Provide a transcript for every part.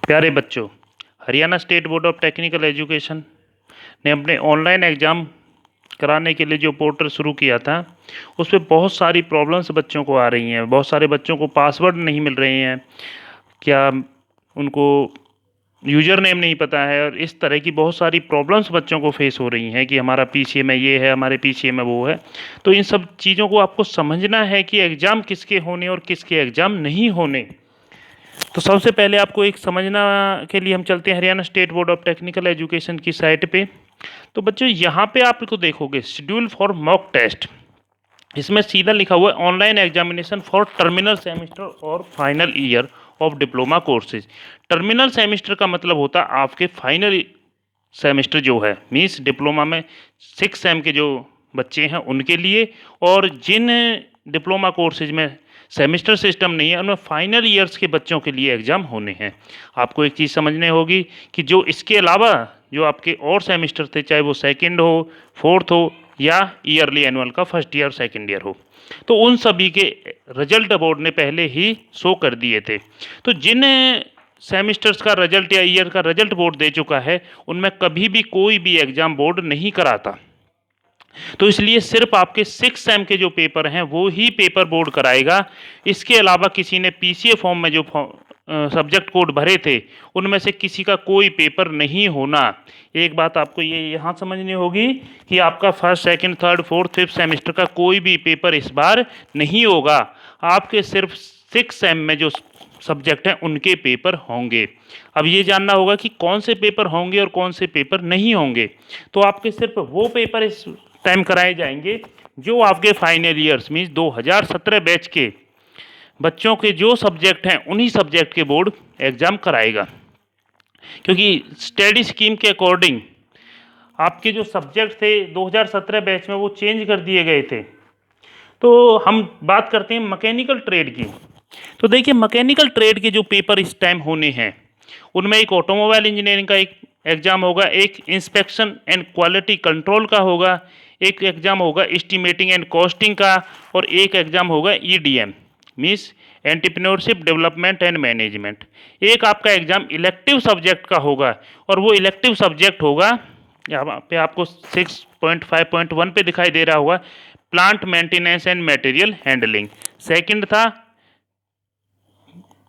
प्यारे बच्चों, Haryana state board of technical education ने अपने ऑनलाइन एग्ज़ाम कराने के लिए जो पोर्टल शुरू किया था, उसमें बहुत सारी प्रॉब्लम्स बच्चों को आ रही हैं। बहुत सारे बच्चों को पासवर्ड नहीं मिल रहे हैं, क्या उनको यूज़र नेम नहीं पता है, और इस तरह की बहुत सारी प्रॉब्लम्स बच्चों को फेस हो रही हैं कि हमारा पीसीए में ये है, हमारे पीसीए में वो है। तो इन सब चीज़ों को आपको समझना है कि एग्ज़ाम किसके होने और किसके एग्ज़ाम नहीं होने। तो सबसे पहले आपको एक समझना के लिए हम चलते हैं Haryana state board of technical education की साइट पे। तो बच्चों यहाँ पे आपको देखोगे शेड्यूल फॉर मॉक टेस्ट, इसमें सीधा लिखा हुआ है online examination for terminal semester और final year of diploma courses. Terminal semester का मतलब होता है आपके फाइनल सेमेस्टर जो है, मीन्स डिप्लोमा में 6 सेम के जो बच्चे हैं उनके लिए, और जिन डिप्लोमा कोर्सेज में सेमेस्टर सिस्टम नहीं है उनमें फाइनल ईयर्स के बच्चों के लिए एग्ज़ाम होने हैं। आपको एक चीज़ समझनी होगी कि जो इसके अलावा जो आपके और सेमेस्टर थे, चाहे वो सेकंड हो, फोर्थ हो, या ईयरली एनुअल का फर्स्ट ईयर सेकंड ईयर हो, तो उन सभी के रिजल्ट बोर्ड ने पहले ही शो कर दिए थे। तो जिन सेमेस्टर्स का रिजल्ट या ईयर का रिजल्ट बोर्ड दे चुका है, उनमें कभी भी कोई भी एग्ज़ाम बोर्ड नहीं कराता। तो इसलिए सिर्फ आपके 6 सेम के जो पेपर हैं वो ही पेपर बोर्ड कराएगा। इसके अलावा किसी ने पीसीए फॉर्म में जो सब्जेक्ट कोड भरे थे, उनमें से किसी का कोई पेपर नहीं होना। एक बात आपको ये यहाँ समझनी होगी कि आपका first, second, third, fourth, fifth semester का कोई भी पेपर इस बार नहीं होगा। आपके सिर्फ 6 सेम में जो सब्जेक्ट हैं उनके पेपर होंगे। अब ये जानना होगा कि कौन से पेपर होंगे और कौन से पेपर नहीं होंगे। तो आपके सिर्फ वो पेपर इस टाइम कराए जाएंगे जो आपके फाइनल ईयर्स मीन्स 2017 बैच के बच्चों के जो सब्जेक्ट हैं उन्हीं सब्जेक्ट के बोर्ड एग्ज़ाम कराएगा। क्योंकि स्टडी स्कीम के अकॉर्डिंग आपके जो सब्जेक्ट थे 2017 बैच में वो चेंज कर दिए गए थे। तो हम बात करते हैं मैकेनिकल ट्रेड की। तो देखिए, मैकेनिकल ट्रेड के जो पेपर इस टाइम होने हैं उनमें एक ऑटोमोबाइल इंजीनियरिंग का एक एग्ज़ाम होगा, एक इंस्पेक्शन एंड क्वालिटी कंट्रोल का होगा, एक एग्ज़ाम होगा एस्टिमेटिंग एंड कॉस्टिंग का, और एक एग्ज़ाम होगा EDM means entrepreneurship development and management. एक आपका एग्ज़ाम इलेक्टिव सब्जेक्ट का होगा, और वो इलेक्टिव सब्जेक्ट होगा, यहाँ पे आपको 6.5.1 पे दिखाई दे रहा होगा, plant maintenance and material handling. Second था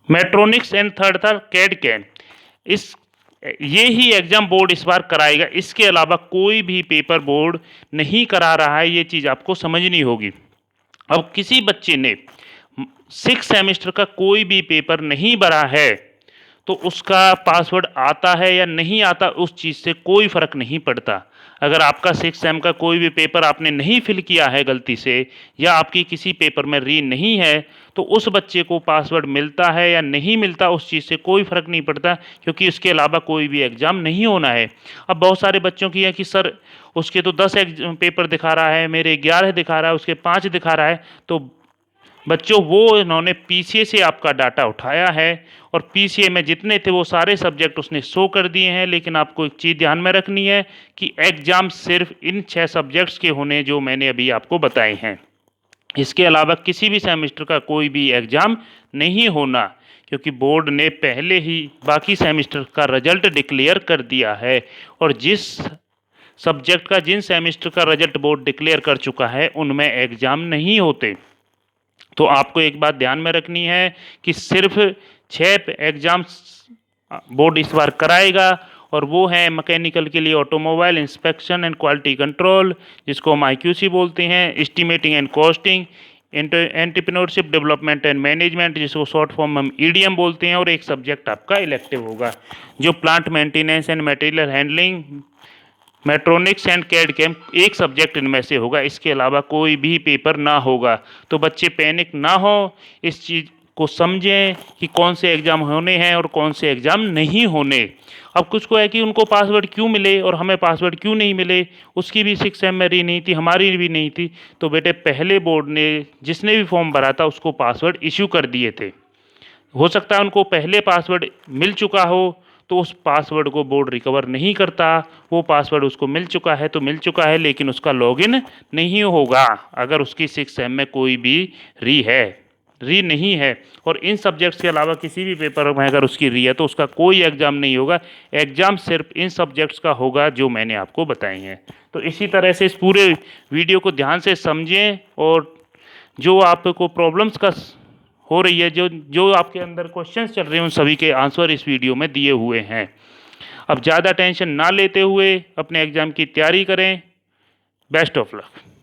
मेट्रोनिक्स एंड थर्ड था कैड कैम। ये ही एग्ज़ाम बोर्ड इस बार कराएगा। इसके अलावा कोई भी पेपर बोर्ड नहीं करा रहा है, ये चीज़ आपको समझनी होगी। अब किसी बच्चे ने 6 सेमेस्टर का कोई भी पेपर नहीं भरा है तो उसका पासवर्ड आता है या नहीं आता, उस चीज़ से कोई फ़र्क नहीं पड़ता। अगर आपका 6 सेम का कोई भी पेपर आपने नहीं फिल किया है गलती से, या आपकी किसी पेपर में री नहीं है, तो उस बच्चे को पासवर्ड मिलता है या नहीं मिलता उस चीज़ से कोई फ़र्क नहीं पड़ता, क्योंकि उसके अलावा कोई भी एग्ज़ाम नहीं होना है। अब बहुत सारे बच्चों की है कि सर उसके तो 10 पेपर दिखा रहा है, मेरे 11 दिखा रहा है, उसके 5 दिखा रहा है। तो बच्चों, वो इन्होंने पीसीए से आपका डाटा उठाया है, और पीसीए में जितने थे वो सारे सब्जेक्ट उसने शो कर दिए हैं। लेकिन आपको एक चीज़ ध्यान में रखनी है कि एग्ज़ाम सिर्फ इन 6 सब्जेक्ट्स के होने जो मैंने अभी आपको बताए हैं। इसके अलावा किसी भी सेमेस्टर का कोई भी एग्ज़ाम नहीं होना, क्योंकि बोर्ड ने पहले ही बाकी सेमेस्टर का रिजल्ट डिक्लेयर कर दिया है, और जिस सब्जेक्ट का जिन सेमेस्टर का रिजल्ट बोर्ड डिक्लेयर कर चुका है उनमें एग्ज़ाम नहीं होते। तो आपको एक बात ध्यान में रखनी है कि सिर्फ 6 एग्ज़ाम्स बोर्ड इस बार कराएगा, और वो है मैकेनिकल के लिए automobile inspection and quality control, जिसको हम आईक्यूसी बोलते हैं, estimating and costing, entrepreneurship development and management, जिसको शॉर्ट फॉर्म हम ईडीएम बोलते हैं, और एक सब्जेक्ट आपका इलेक्टिव होगा जो plant maintenance and material handling, mechatronics and CAD CAM, एक सब्जेक्ट इनमें से होगा। इसके अलावा कोई भी पेपर ना होगा। तो बच्चे पैनिक ना हो, इस चीज़ को समझें कि कौन से एग्ज़ाम होने हैं और कौन से एग्ज़ाम नहीं होने। अब कुछ को है कि उनको पासवर्ड क्यों मिले और हमें पासवर्ड क्यों नहीं मिले, उसकी भी 6 सेम में री नहीं थी, हमारी भी नहीं थी। तो बेटे, पहले बोर्ड ने जिसने भी फॉर्म भरा था उसको पासवर्ड इशू कर दिए थे। हो सकता है उनको पहले पासवर्ड मिल चुका हो, तो उस पासवर्ड को बोर्ड रिकवर नहीं करता। वो पासवर्ड उसको मिल चुका है तो मिल चुका है, लेकिन उसका लॉगिन नहीं होगा अगर उसकी 6 सेम में कोई भी री है। री नहीं है और इन सब्जेक्ट्स के अलावा किसी भी पेपर में अगर उसकी री है तो उसका कोई एग्ज़ाम नहीं होगा। एग्ज़ाम सिर्फ इन सब्जेक्ट्स का होगा जो मैंने आपको बताए हैं। तो इसी तरह से इस पूरे वीडियो को ध्यान से समझें और जो आपको प्रॉब्लम्स का हो रही है, जो जो आपके अंदर क्वेश्चंस चल रहे हैं, उन सभी के आंसर इस वीडियो में दिए हुए हैं। अब ज़्यादा टेंशन ना लेते हुए अपने एग्ज़ाम की तैयारी करें। Best of luck.